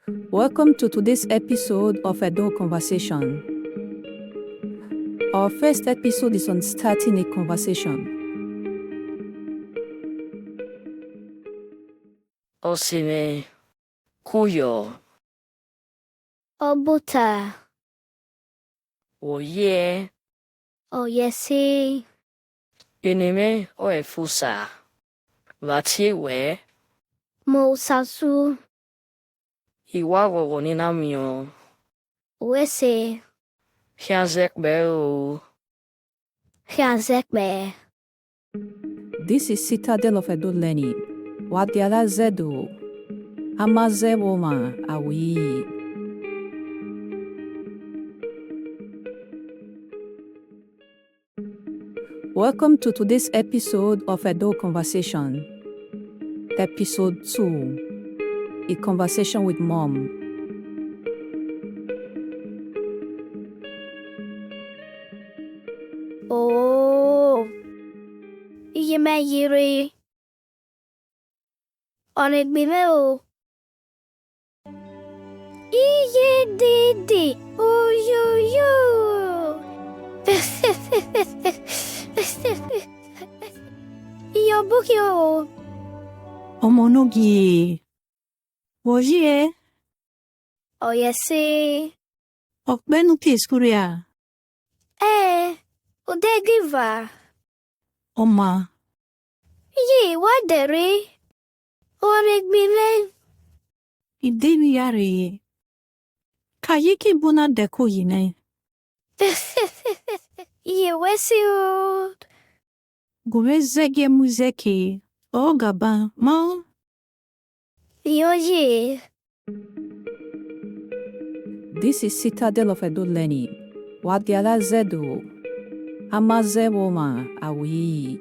Welcome to today's episode of Adult Conversation. Our first episode is on starting a conversation. Osime kuyo Obuta. oye Oyesi. inime oefusa vatiwe Mosasu. iwago woninamio Wese. hiazekbeo Hiazekbe. This is Citadel of Adult Learning. Wadiala Zedo. Amaze Woma Awi. Welcome to today's episode of Adult Conversation. Episode 2. A Conversation with Mom. Oh. Iyeme yiri. Onedbimeo. Iye didi. Oyoyo. Iyobukyo. Omonogi. Wojie. Oyesi. Okbenu piskuria. Udegiva. Oma. Ye wadere. Oregbile. Idemi yari. Kayiki buna deko yine. Ye wesiu. Gure zege muzeki. O gaba. Ma. Yoye. This is Citadel of Adult Learning. Wadiala Zedo. Amaze Woma Awi.